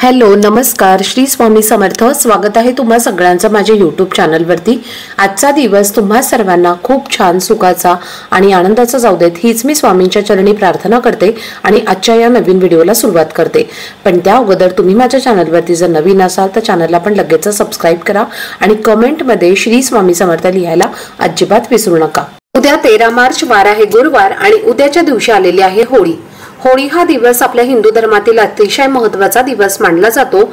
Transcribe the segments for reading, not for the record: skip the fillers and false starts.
Hello नमस्कार श्री स्वामी समर्थ। स्वागत आहे तुम्हा सगळ्यांचं माझ्या यूट्यूब चॅनलवरती। आजचा दिवस तुम्हा सर्वांना खूप छान सुखाचा आणि आनंदाचा जाऊ देत हीच मी स्वामींच्या चरणी प्रार्थना करते आणि आजच्या या नवीन व्हिडिओला सुरुवात करते। पण त्या अगोदर तुम्ही माझ्या चॅनलवरती जर नवीन असाल तर चॅनलला पण लगेच सबस्क्राइब करा आणि कमेंटमध्ये श्री स्वामी समर्थ लिहायला अजिबात विसरू नका। उद्या 13 मार्च वार आहे गुरुवार आणि उद्याच्या दिवशी आलेली आहे होळी। होळी हा दिवस आपल्या हिंदू धर्मातील अतिशय महत्त्वाचा दिवस मानला जातो,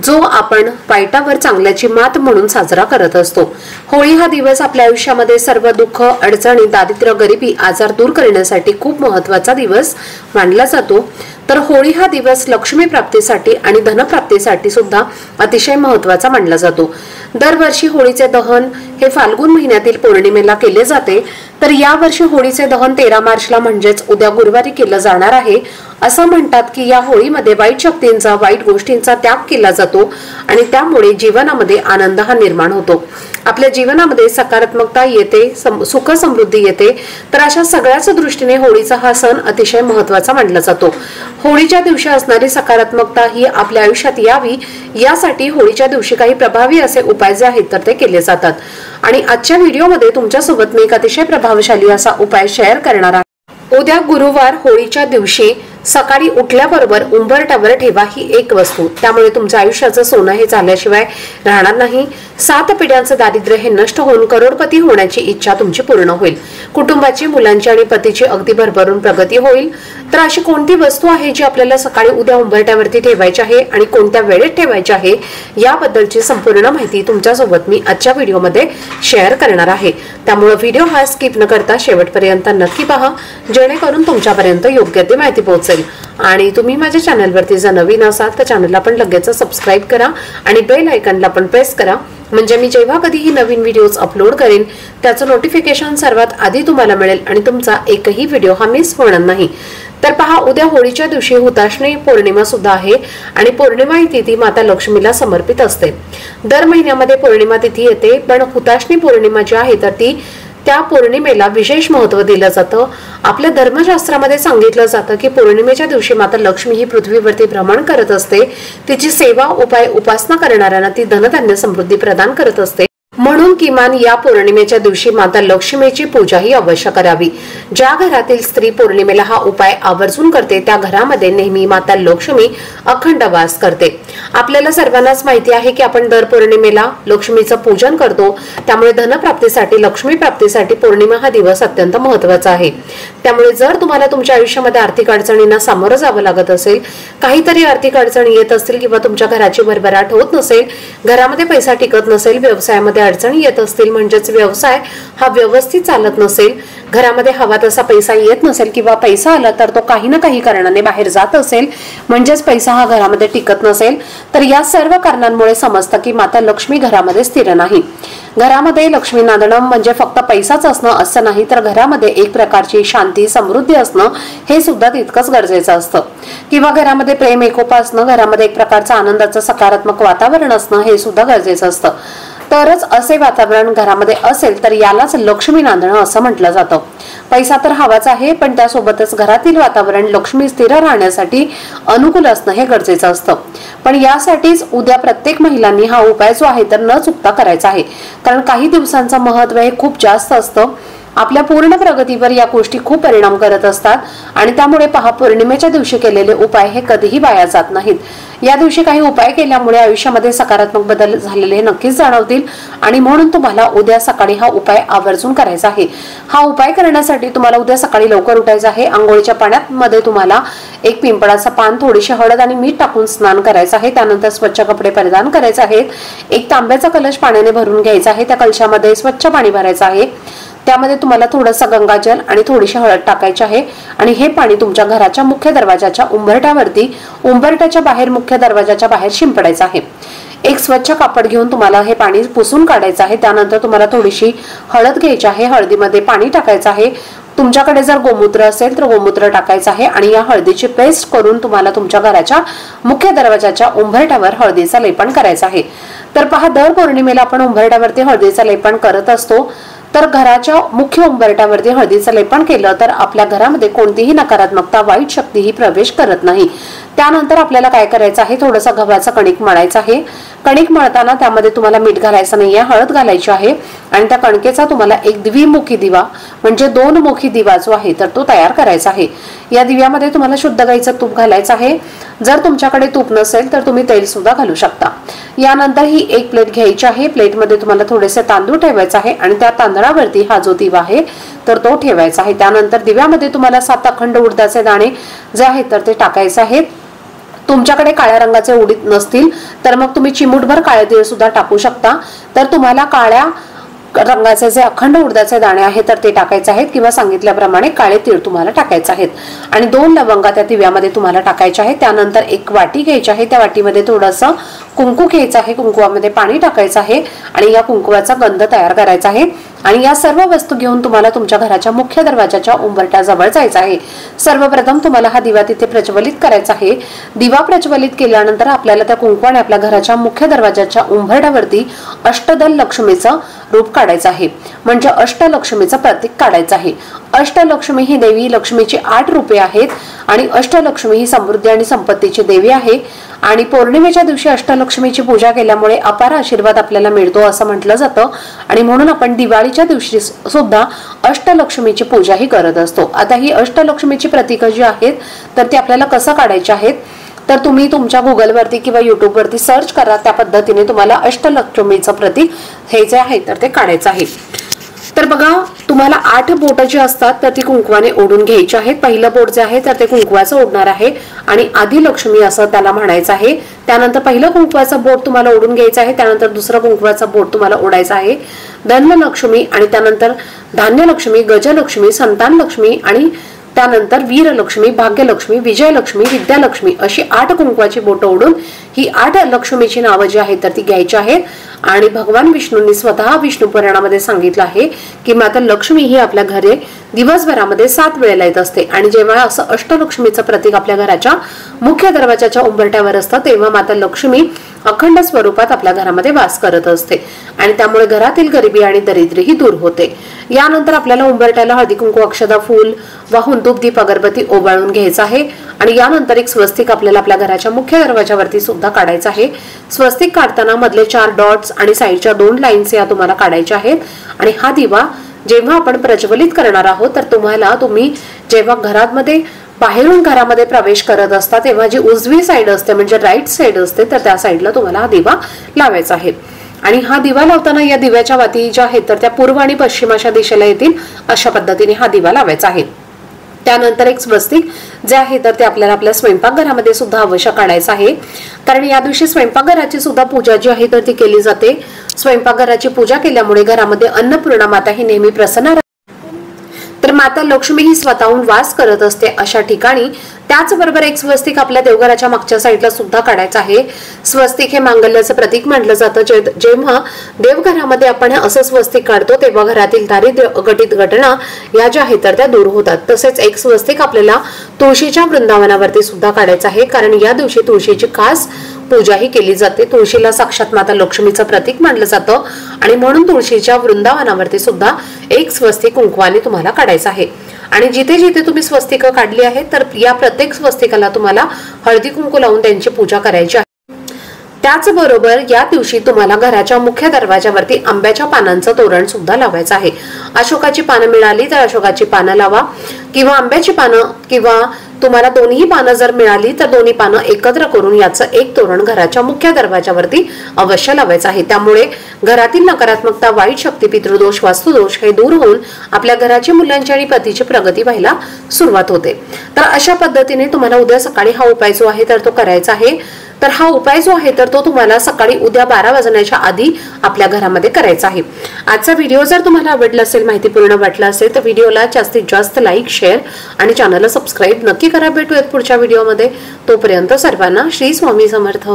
जो आपण वाईटावर चांगल्याची मात म्हणून साजरा करत असतो। होळी हा दिवस आपल्या आयुष्यामध्ये सर्व दुःख, अडचणी, दारिद्र्य, गरिबी, आजार दूर करण्यासाठी खूप महत्त्वाचा दिवस मानला जातो। तर होळी हा दिवस लक्ष्मी प्राप्तीसाठी आणि धनप्राप्तीसाठी सुद्धा अतिशय महत्त्वाचा मानला जातो। दरवर्षी होळीचे दहन हे फाल्गुन महिन्यातील पौर्णिमेला केले जाते, तर या वर्षी होळीचे दहन 13 मार्चला म्हणजेच उद्या गुरुवारी केले जाणार आहे। असं म्हणतात की या होळीमध्ये वाईट शक्तींचा, वाईट गोष्टींचा त्याग केला जातो आणि त्यामुळे जीवनामध्ये आनंद हा निर्माण होतो, आपल्या जीवनामध्ये सकारात्मकता येते, सुख समृद्धी येते। तर अशा सगळ्याच दृष्टीने होळीचा हा सण अतिशय महत्त्वाचा मानला जातो। होळीच्या दिवशी असणारी सकारात्मकता ही आपल्या आयुष्यात यावी यासाठी होळीच्या दिवशी काही प्रभावी असे उपाय जे आहेत तर ते केले जातात आणि आजच्या व्हिडिओमध्ये तुमच्यासोबत मी एक अतिशय प्रभावशाली असा उपाय शेअर करणार आहे। उद्या गुरुवार होळीच्या दिवशी सकाळी उठल्याबरोबर उंबरठ्यावर ठेवा ही एक वस्तू, त्यामुळे तुमच्या आयुष्याचं सोनं हे झाल्याशिवाय राहणार नाही। 7 पिढ्यांचं दारिद्र्य हे नष्ट होऊन करोडपती होण्याची इच्छा तुमची पूर्ण होईल। कुटुंबाची, मुलांची आणि पतीची अगदी भरभरून प्रगती होईल। तर अशी कोणती वस्तू आहे जी आपल्याला सकाळी उद्या उंबरठ्यावरती ठेवायची आहे आणि कोणत्या वेळेत ठेवायची आहे याबद्दलची संपूर्ण माहिती तुमच्यासोबत मी आजच्या व्हिडिओमध्ये शेअर करणार आहे। त्यामुळे व्हिडिओ हा स्किप न करता शेवटपर्यंत नक्की पहा, जेणेकरून तुमच्यापर्यंत योग्य ती माहिती पोहोचेल। आणि तुम्ही माझ्या चॅनलवरती जर नवीन असाल तर चॅनलला पण लगेच सबस्क्राइब करा आणि बेल आयकॉनला पण प्रेस करा, म्हणजे मी जेव्हा कधीही नवीन व्हिडिओज अपलोड करेन त्याचं नोटिफिकेशन सर्वात आधी तुम्हाला मिळेल आणि तुमचा एकही व्हिडिओ हा मिस होणार नाही। तर पहा, उद्या होळीच्या दिवशी हुताशनी पौर्णिमा सुद्धा आहे आणि पौर्णिमा ही तिथी माता लक्ष्मीला समर्पित असते। दर महिन्यामध्ये पौर्णिमा तिथी येते, पण हुताशनी पौर्णिमा जी आहे तर ती त्या पौर्णिमेला विशेष महत्त्व दिलं जातं। आपल्या धर्मशास्त्रामध्ये सांगितलं जातं की पौर्णिमेच्या दिवशी माता लक्ष्मी ही पृथ्वीवरती भ्रमण करत असते, तिची सेवा, उपाय, उपासना करणाऱ्यांना ती धनधान्य समृद्धी प्रदान करत असते। म्हणून किमान या पौर्णिमेच्या दिवशी माता लक्ष्मीची पूजा ही अवश्य करावी। ज्या घरातील स्त्री पौर्णिमेला हा उपाय आवर्जून करते त्या घरामध्ये नेहमी माता लक्ष्मी अखंड वास करते। आपल्याला सर्वांनाच माहिती आहे की आपण दर पौर्णिमेला लक्ष्मीचं पूजन करतो, त्यामुळे धनप्राप्तीसाठी, लक्ष्मी प्राप्तीसाठी पौर्णिमा हा दिवस अत्यंत महत्त्वाचा आहे। त्यामुळे जर तुम्हाला तुमच्या आयुष्यामध्ये आर्थिक अडचणींना सामोरं जावं लागत असेल, काहीतरी आर्थिक अडचणी येत असतील किंवा तुमच्या घराची भरभराट होत नसेल, घरामध्ये पैसा टिकत नसेल, व्यवसायामध्ये अडचणी येत असतील, म्हणजेच व्यवसाय हा व्यवस्थित चालत नसेल, घरामध्ये हवा तसा पैसा येत नसेल किंवा पैसा आला तर तो काही ना काही कारणाने बाहेर जात असेल, म्हणजेच पैसा हा घरामध्ये टिकत नसेल, तर या सर्व कारणांमुळे समजतं की माता लक्ष्मी घरामध्ये स्थिर नाही। घरामध्ये लक्ष्मी नांदणं म्हणजे फक्त पैसाच असणं असं नाही, तर घरामध्ये एक प्रकारची शांती, समृद्धी असणं हे सुद्धा तितकंच गरजेचं असतं। किंवा घरामध्ये प्रेम, एकोपा असणं, घरामध्ये एक प्रकारचं आनंदाचं सकारात्मक वातावरण असणं हे सुद्धा गरजेचं असतं। तरच असे वातावरण घरामध्ये असेल तर यालाच लक्ष्मी नांदणं असं म्हटलं जातं। पैसा तर हवाच आहे, पण त्यासोबतच घरातील वातावरण लक्ष्मी स्थिर राहण्यासाठी अनुकूल असणं हे गरजेचं असतं। पण यासाठीच उद्या प्रत्येक महिलांनी हा उपाय जो आहे तर न चुकता करायचा आहे, कारण काही दिवसांचं महत्त्व हे खूप जास्त असतं। आपल्या पूर्ण प्रगतीवर या गोष्टी खूप परिणाम करत असतात आणि त्यामुळे पहा, पौर्णिमेच्या दिवशी केलेले उपाय हे कधीही वाया जात नाहीत। या दिवशी काही उपाय केल्यामुळे आयुष्यामध्ये सकारात्मक बदल झालेले नक्कीच जाणवतील आणि म्हणून तुम्हाला उद्या सकाळी हा उपाय आवर्जून करायचा आहे। हा उपाय करण्यासाठी तुम्हाला उद्या सकाळी लवकर उठायचं आहे। अंघोळीच्या पाण्यामध्ये तुम्हाला एक पिंपळाचं पान, थोडीशी हळद आणि मीठ टाकून स्नान करायचं आहे। त्यानंतर स्वच्छ कपडे परिधान करायचे आहेत। एक तांब्याचा कलश पाण्याने भरून घ्यायचा आहे, त्या कलशामध्ये स्वच्छ पाणी भरायचं आहे। त्यामध्ये तुम्हाला थोडंसं गंगाजल आणि थोडीशी हळद टाकायची आहे आणि हे पाणी तुमच्या घराच्या मुख्य दरवाजाच्या उंबरठ्यावरती, उंबरठ्याच्या बाहेर, मुख्य दरवाजाच्या बाहेर शिंपडायचं आहे। एक स्वच्छ कापड घेऊन तुम्हाला हे पाणी पुसून काढायचं आहे। त्यानंतर तुम्हाला थोडीशी हळद घ्यायची आहे, हळदीमध्ये पाणी टाकायचं आहे। तुमच्याकडे जर गोमूत्र असेल तर गोमूत्र टाकायचं आहे आणि या हळदीची पेस्ट करून तुम्हाला तुमच्या घराच्या मुख्य दरवाजाच्या उंबरठ्यावर हळदीचा लेपन करायचा आहे। तर पहा, दर पौर्णिमेला आपण उंबरठ्यावरती हळदीचा लेपन करत असतो, तर घराच्या मुख्य उंबरठ्यावरती हळदीचं लेपन केलं तर आपल्या घरामध्ये कोणतीही नकारात्मकता, वाईट शक्ती ही प्रवेश करत नाही। त्यानंतर आपल्याला काय करायचं आहे, थोडासा गव्हाचा कणिक मळायचा आहे। कणिक मळताना त्यामध्ये तुम्हाला मीठ घालायचं नाहीये, हळद घालायची आहे आणि त्या कणकेचा तुम्हाला एक द्विमुखी दिवा म्हणजे 2 मुखी दिवा जो आहे तर तो तयार करायचा आहे। या दिव्यामध्ये तुम्हाला शुद्ध गाईचं तूप घालायचं आहे। जर तुमच्याकडे तूप नसेल तर तुम्ही तेल सुद्धा घालू शकता। यानंतर ही एक प्लेट घ्यायची आहे। प्लेटमध्ये तुम्हाला थोडेसे तांदूळ ठेवायचे आहे आणि त्या तांदळावरती हा जो दिवा आहे तर तो ठेवायचा आहे। त्यानंतर दिव्यामध्ये तुम्हाला 7 अखंड उडदाचे दाणे जे आहेत तर ते टाकायचे आहेत। तुमच्याकडे काळ्या रंगाचे उडीद नसतील तर मग तुम्ही चिमूटभर काळे तीळ सुद्धा टाकू शकता। तर तुम्हाला काळ्या रंगाचे जे अखंड उडदाचे दाणे आहेत तर ते टाकायचे आहेत किंवा सांगितल्याप्रमाणे काळे तीळ तुम्हाला टाकायचे आहेत आणि 2 लवंगा त्या दिव्यामध्ये तुम्हाला टाकायच्या आहेत। त्यानंतर एक वाटी घ्यायची आहे, त्या वाटीमध्ये थोडंसं कुंकू घ्यायचं आहे, कुंकुवामध्ये पाणी टाकायचं आहे आणि या कुंकुवाचा गंध तयार करायचा आहे आणि या सर्व वस्तू घेऊन तुम्हाला तुमच्या घराच्या मुख्य दरवाजाच्या उंबरठ्याजवळ जायचं आहे। सर्वप्रथम तुम्हाला हा दिवा तिथे प्रज्वलित करायचा आहे। दिवा प्रज्वलित केल्यानंतर आपल्याला त्या कुंकवाने आपल्या घराच्या मुख्य दरवाजाच्या उंबरठ्यावरती अष्टदल लक्ष्मीचं रूप काढायचं आहे म्हणजे अष्टलक्ष्मीचं प्रतीक काढायचं आहे। अष्टलक्ष्मी ही देवी लक्ष्मीची 8 रूपे आहेत आणि अष्टलक्ष्मी ही समृद्धी आणि संपत्तीची देवी आहे आणि पौर्णिमेच्या दिवशी अष्टलक्ष्मीची पूजा केल्यामुळे अपार आशीर्वाद आपल्याला मिळतो असं म्हटलं जातं आणि म्हणून आपण दिवाळीच्या दिवशी सुद्धा अष्टलक्ष्मीची पूजा ही करत असतो। आता ही अष्टलक्ष्मीची प्रतीक जी आहेत तर ती आपल्याला कसं काढायची आहेत तर तुम्ही तुमच्या गुगलवरती किंवा युट्यूबवरती सर्च करा, त्या पद्धतीने तुम्हाला अष्टलक्ष्मीचं प्रतीक हे जे आहे तर ते काढायचं आहे। तर बघा तुम्हाला 8 बोट जी असतात तर ती कुंकवाने ओढून घ्यायची आहेत। पहिलं बोट जे आहे तर ते कुंकवाचं ओढणार आहे आणि आधी लक्ष्मी असं त्याला म्हणायचं आहे। त्यानंतर पहिलं कुंकवाचं बोट तुम्हाला ओढून घ्यायचं आहे, त्यानंतर दुसरं कुंकवाचं बोट तुम्हाला ओढायचं आहे। धनलक्ष्मी आणि त्यानंतर धान्यलक्ष्मी, गजलक्ष्मी, संतान लक्ष्मी आणि त्यानंतर वीरलक्ष्मी, भाग्यलक्ष्मी, विजयलक्ष्मी, विद्यालक्ष्मी अशी 8 कुंकवाची बोट ओढून ही 8 लक्ष्मीची नावं जी आहेत तर ती घ्यायची आहेत आणि भगवान विष्णूंनी स्वतः विष्णू पुराणामध्ये सांगितलं आहे की माता लक्ष्मी ही आपल्या घरी दिवसभरामध्ये 7 वेळेला येत असते आणि जेव्हा असं अष्टलक्ष्मीचं प्रतीक आपल्या घराच्या मुख्य दरवाजाच्या उंबरठ्यावर असतं तेव्हा माता लक्ष्मी अखंड स्वरूपात आपल्या घरामध्ये वास करत असते आणि त्यामुळे घरातील गरिबी आणि दरिद्री ही दूर होते। यानंतर आपल्याला उंबरठ्याला हळदी कुंकू, अक्षदा, फूल वाहून धूप दीप अगरबत्ती ओवाळून घ्यायचं आहे आणि यानंतर एक स्वस्तिक आपल्याला आपल्या घराच्या मुख्य दरवाजावरती सुद्धा काढायचं आहे। स्वस्तिक काढताना मधले 4 डॉट्स आणि साईडच्या 2 लाईन्स या तुम्हाला काढायच्या आहेत आणि हा दिवा जेव्हा आपण प्रज्वलित करणार आहोत तर तुम्ही जेव्हा घरामध्ये बाहेरून घरामध्ये प्रवेश करत असता तेव्हा जी उजवी साईड असते म्हणजे राईट साईड असते तर त्या साईडला तुम्हाला हा दिवा लावायचा आहे आणि हा दिवा लावताना या दिव्याच्या वाती ज्या आहेत तर त्या पूर्व आणि पश्चिम अशा दिशेला येतील अशा पद्धतीने हा दिवा लावायचा आहे। त्यानंतर एक स्वस्तिक जे आहे तर ते आपल्याला आपल्या स्वयंपाकघरामध्ये सुद्धा अवश्य काढायचं आहे कारण या दिवशी स्वयंपाकघराची सुद्धा पूजा जी आहे तर ती केली जाते। स्वयंपाकघराची पूजा केल्यामुळे घरामध्ये अन्नपूर्णा माता ही नेहमी प्रसन्न तर माता लक्ष्मी ही स्वतःहून वास करत असते अशा ठिकाणी। त्याचबरोबर एक स्वस्तिक आपल्या देवघराच्या मागच्या साईडला सुद्धा काढायचं आहे। स्वस्तिक हे मांगल्याचं प्रतीक मानलं जातं। जेव्हा देवघरामध्ये आपण असं स्वस्तिक काढतो तेव्हा घरातील दारिद्र्य अघटित घटना या ज्या आहेत तर त्या दूर होतात। तसेच एक स्वस्तिक आपल्याला तुळशीच्या वृंदावनावरती सुद्धा काढायचं आहे कारण या दिवशी तुळशीची खास पूजा ही केली जाते। तुळशीला साक्षात माता लक्ष्मीचं प्रतीक मानलं जातं आणि म्हणून तुळशीच्या वृंदावनावरती सुद्धा एक स्वस्तिक कुंकवाने तुम्हाला काढायचं आहे आणि जिथे जिथे तुम्ही स्वस्तिक काढली आहेत तर या प्रत्येक स्वस्तिकाला तुम्हाला हळदी कुंकू लावून त्यांची पूजा करायची आहे। त्याचबरोबर या दिवशी तुम्हाला घराच्या मुख्य दरवाजावरती आंब्याच्या पानांचं तोरण सुद्धा लावायचं आहे। अशोकाची पानं मिळाली तर अशोकाची पानं लावा किंवा आंब्याची पानं किंवा तुम्हाला दोन्ही पानं जर मिळाली तर दोन्ही पानं एकत्र करून याचं एक तोरण घराच्या मुख्य दरवाजावरती अवश्य लावायचं आहे। त्यामुळे घरातील नकारात्मकता, वाईट शक्ती, पितृदोष, वास्तुदोष हे दूर होऊन आपल्या घराची, मुलांची आणि पतीची प्रगती व्हायला सुरुवात होते। तर अशा पद्धतीने तुम्हाला उद्या सकाळी हा उपाय जो आहे तर तो करायचा आहे। तर हा उपाय जो आहे तर तो तुम्हाला सकाळी उद्या 12 वाजण्याच्या आधी आपल्या घरामध्ये करायचा आहे। आजचा व्हिडिओ जर तुम्हाला आवडला असेल, माहितीपूर्ण वाटला असेल तर व्हिडिओला जास्तीत जास्त लाईक, शेअर आणि चॅनलला सबस्क्राईब नक्की करा। भेटूयात पुढच्या व्हिडिओमध्ये। तोपर्यंत सर्वांना श्री स्वामी समर्थ।